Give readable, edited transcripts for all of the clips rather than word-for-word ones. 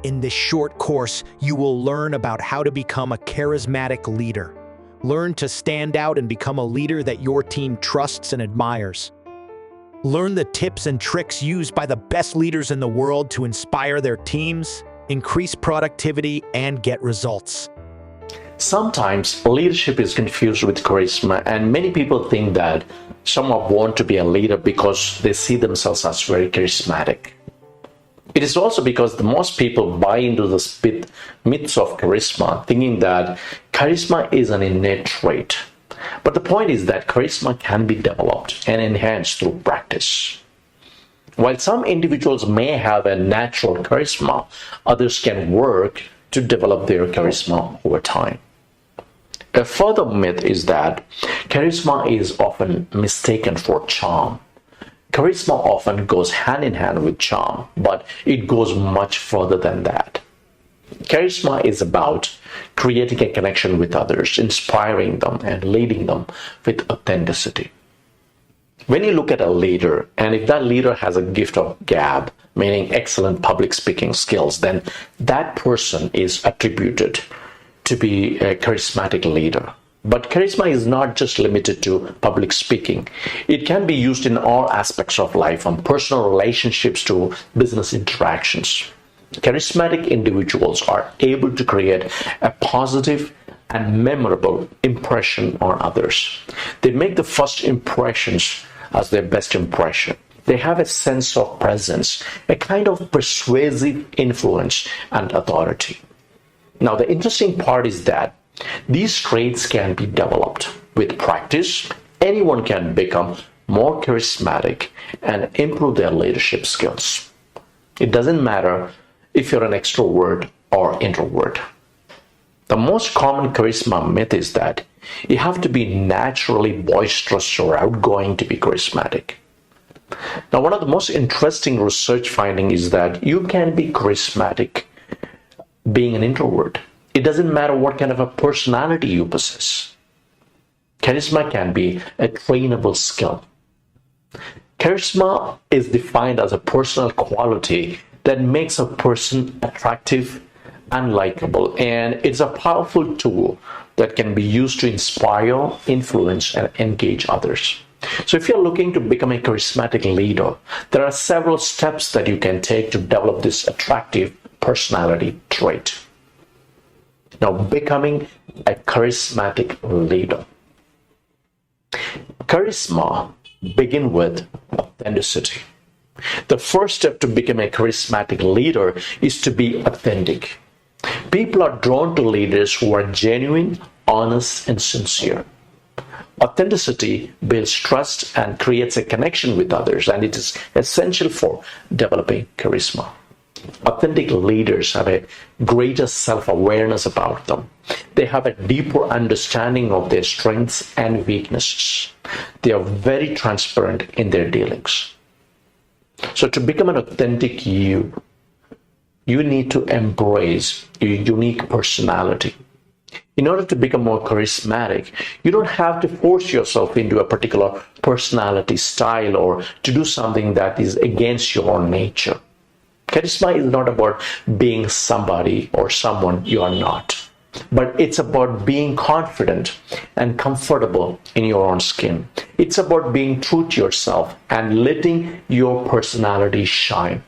In this short course, you will learn about how to become a charismatic leader. Learn to stand out and become a leader that your team trusts and admires. Learn the tips and tricks used by the best leaders in the world to inspire their teams, increase productivity, and get results. Sometimes leadership is confused with charisma, and many people think that someone want to be a leader because they see themselves as very charismatic. It is also because the most people buy into this myths of charisma, thinking that charisma is an innate trait. But the point is that charisma can be developed and enhanced through practice. While some individuals may have a natural charisma, others can work to develop their charisma over time. A further myth is that charisma is often mistaken for charm. Charisma often goes hand in hand with charm, but it goes much further than that. Charisma is about creating a connection with others, inspiring them, and leading them with authenticity. When you look at a leader, and if that leader has a gift of gab, meaning excellent public speaking skills, then that person is attributed to be a charismatic leader. But charisma is not just limited to public speaking. It can be used in all aspects of life, from personal relationships to business interactions. Charismatic individuals are able to create a positive and memorable impression on others. They make the first impressions as their best impression. They have a sense of presence, a kind of persuasive influence and authority. Now, the interesting part is that these traits can be developed. With practice, anyone can become more charismatic and improve their leadership skills. It doesn't matter if you're an extrovert or introvert. The most common charisma myth is that you have to be naturally boisterous or outgoing to be charismatic. Now, one of the most interesting research findings is that you can be charismatic being an introvert. It doesn't matter what kind of a personality you possess. Charisma can be a trainable skill. Charisma is defined as a personal quality that makes a person attractive and likable, and it's a powerful tool that can be used to inspire, influence, and engage others. So if you're looking to become a charismatic leader, there are several steps that you can take to develop this attractive personality trait. Now, becoming a charismatic leader. Charisma begins with authenticity. The first step to become a charismatic leader is to be authentic. People are drawn to leaders who are genuine, honest, and sincere. Authenticity builds trust and creates a connection with others, and it is essential for developing charisma. Authentic leaders have a greater self-awareness about them. They have a deeper understanding of their strengths and weaknesses. They are very transparent in their dealings. So to become an authentic you need to embrace your unique personality. In order to become more charismatic, you don't have to force yourself into a particular personality style or to do something that is against your own nature. Charisma is not about being somebody or someone you are not, but it's about being confident and comfortable in your own skin. It's about being true to yourself and letting your personality shine.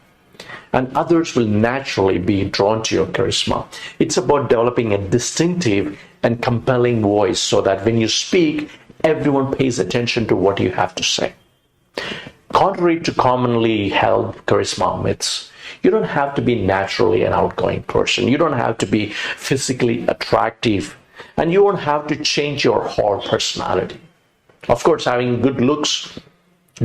And others will naturally be drawn to your charisma. It's about developing a distinctive and compelling voice so that when you speak, everyone pays attention to what you have to say. Contrary to commonly held charisma myths, you don't have to be naturally an outgoing person. You don't have to be physically attractive, and you won't have to change your whole personality. Of course, having good looks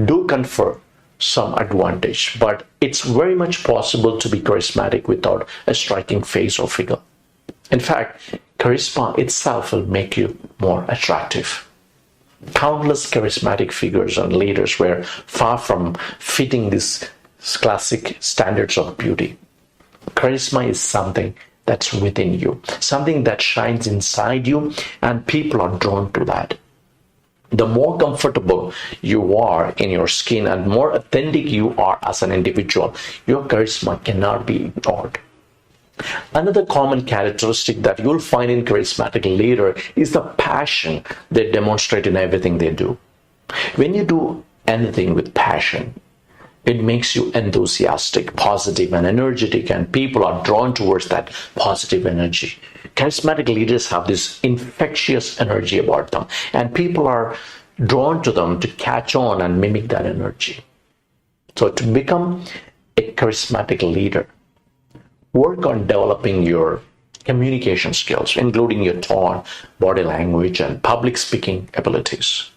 do confer some advantage, but it's very much possible to be charismatic without a striking face or figure. In fact, charisma itself will make you more attractive. Countless charismatic figures and leaders were far from fitting these classic standards of beauty. Charisma is something that's within you, something that shines inside you, and people are drawn to that. The more comfortable you are in your skin and more authentic you are as an individual, your charisma cannot be ignored. Another common characteristic that you'll find in charismatic leader is the passion they demonstrate in everything they do. When you do anything with passion, it makes you enthusiastic, positive, and energetic, and people are drawn towards that positive energy. Charismatic leaders have this infectious energy about them, and people are drawn to them to catch on and mimic that energy. So to become a charismatic leader, work on developing your communication skills, including your tone, body language, and public speaking abilities.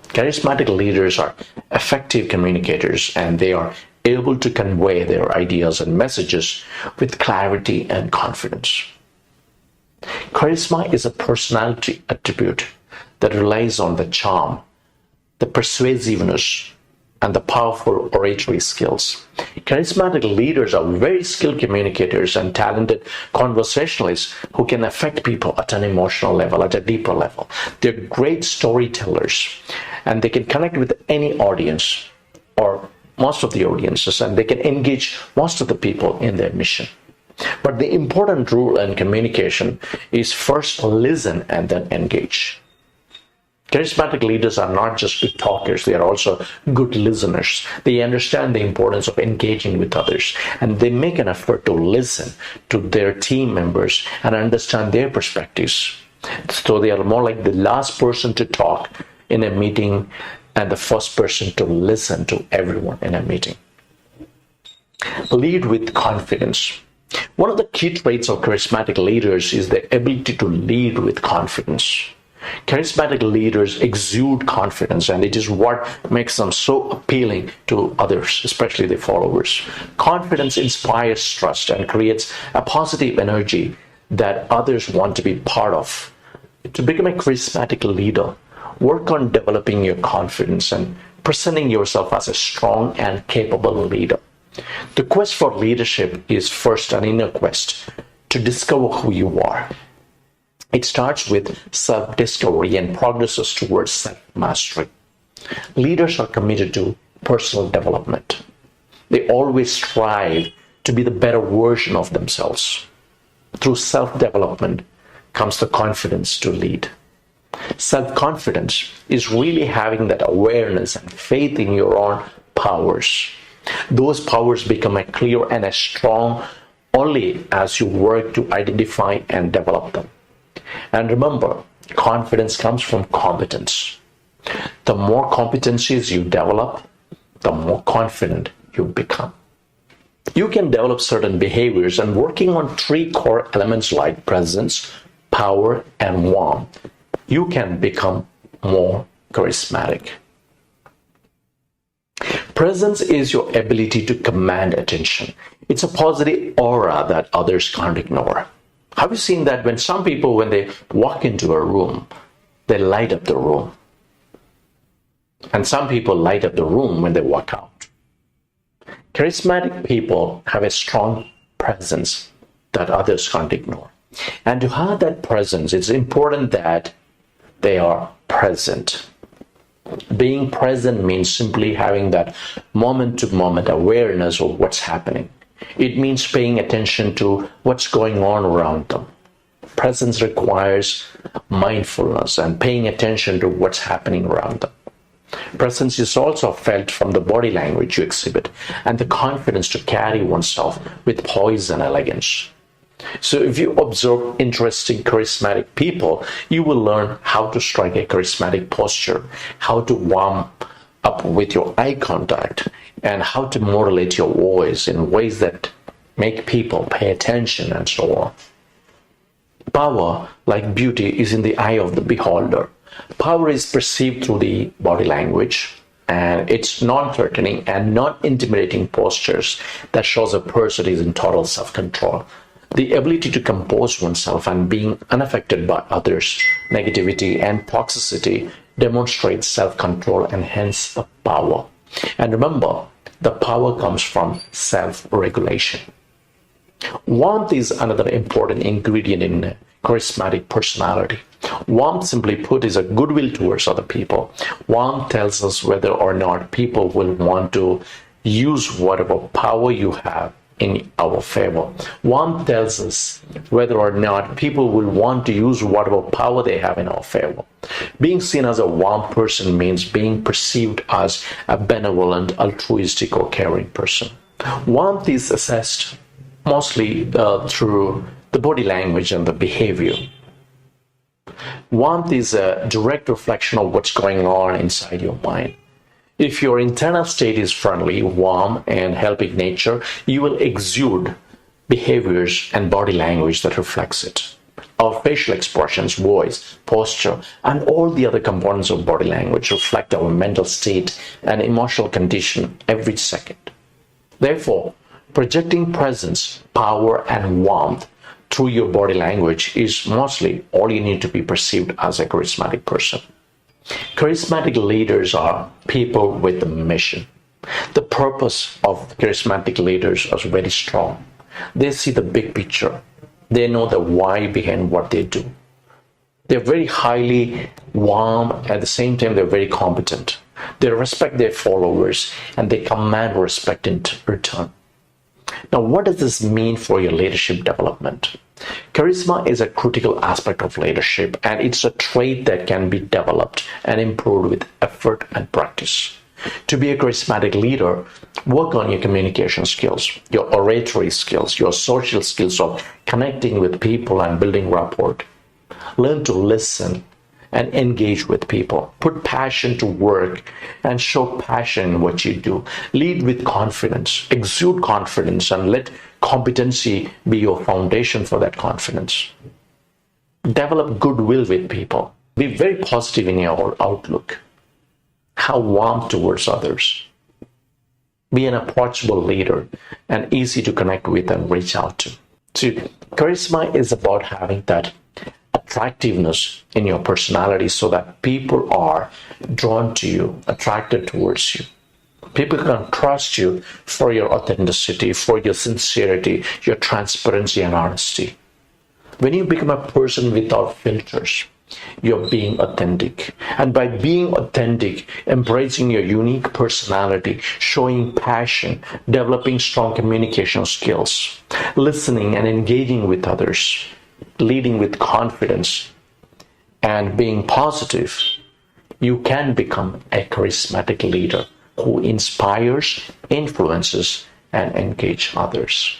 Charismatic leaders are effective communicators, and they are able to convey their ideas and messages with clarity and confidence. Charisma is a personality attribute that relies on the charm, the persuasiveness, and the powerful oratory skills. Charismatic leaders are very skilled communicators and talented conversationalists who can affect people at an emotional level, at a deeper level. They're great storytellers, and they can connect with any audience or most of the audiences, and they can engage most of the people in their mission. But the important rule in communication is first listen and then engage. Charismatic leaders are not just good talkers, they are also good listeners. They understand the importance of engaging with others, and they make an effort to listen to their team members and understand their perspectives. So they are more like the last person to talk in a meeting and the first person to listen to everyone in a meeting. Lead with confidence. One of the key traits of charismatic leaders is the ability to lead with confidence. Charismatic leaders exude confidence, and it is what makes them so appealing to others, especially their followers. Confidence inspires trust and creates a positive energy that others want to be part of. To become a charismatic leader, work on developing your confidence and presenting yourself as a strong and capable leader. The quest for leadership is first an inner quest to discover who you are. It starts with self-discovery and progresses towards self-mastery. Leaders are committed to personal development. They always strive to be the better version of themselves. Through self-development comes the confidence to lead. Self-confidence is really having that awareness and faith in your own powers. Those powers become clear and strong only as you work to identify and develop them. And remember, confidence comes from competence. The more competencies you develop, the more confident you become. You can develop certain behaviors, and working on 3 core elements like presence, power, and warmth, you can become more charismatic. Presence is your ability to command attention. It's a positive aura that others can't ignore. Have you seen that when some people, when they walk into a room, they light up the room? And some people light up the room when they walk out. Charismatic people have a strong presence that others can't ignore. And to have that presence, it's important that they are present. Being present means simply having that moment-to-moment awareness of what's happening. It means paying attention to what's going on around them. Presence requires mindfulness and paying attention to what's happening around them. Presence is also felt from the body language you exhibit and the confidence to carry oneself with poise and elegance. So if you observe interesting, charismatic people, you will learn how to strike a charismatic posture, how to warm up with your eye contact, and how to modulate your voice in ways that make people pay attention, and so on. Power, like beauty, is in the eye of the beholder. Power is perceived through the body language, and it's non-threatening and non-intimidating postures that shows a person is in total self-control. The ability to compose oneself and being unaffected by others' negativity and toxicity demonstrates self-control and hence the power. And remember, the power comes from self-regulation. Warmth is another important ingredient in charismatic personality. Warmth, simply put, is a goodwill towards other people. Warmth tells us whether or not people will want to use whatever power you have in our favor. Warmth tells us whether or not people will want to use whatever power they have in our favor. Being seen as a warm person means being perceived as a benevolent, altruistic, or caring person. Warmth is assessed mostly through the body language and the behavior. Warmth is a direct reflection of what's going on inside your mind. If your internal state is friendly, warm, and helping nature, you will exude behaviors and body language that reflects it. Our facial expressions, voice, posture, and all the other components of body language reflect our mental state and emotional condition every second. Therefore, projecting presence, power, and warmth through your body language is mostly all you need to be perceived as a charismatic person. Charismatic leaders are people with a mission. The purpose of charismatic leaders is very strong. They see the big picture. They know the why behind what they do. They're very highly warm, at the same time they're very competent. They respect their followers and they command respect in return. Now, what does this mean for your leadership development? Charisma is a critical aspect of leadership, and it's a trait that can be developed and improved with effort and practice. To be a charismatic leader, work on your communication skills, your oratory skills, your social skills of connecting with people and building rapport. Learn to listen and engage with people. Put passion to work and show passion in what you do. Lead with confidence, exude confidence, and let competency be your foundation for that confidence. Develop goodwill with people. Be very positive in your outlook. Have warmth towards others. Be an approachable leader and easy to connect with and reach out to. So, charisma is about having that attractiveness in your personality so that people are drawn to you, attracted towards you. People can trust you for your authenticity, for your sincerity, your transparency and honesty. When you become a person without filters, you're being authentic. And by being authentic, embracing your unique personality, showing passion, developing strong communication skills, listening and engaging with others, leading with confidence, and being positive, you can become a charismatic leader who inspires, influences, and engages others.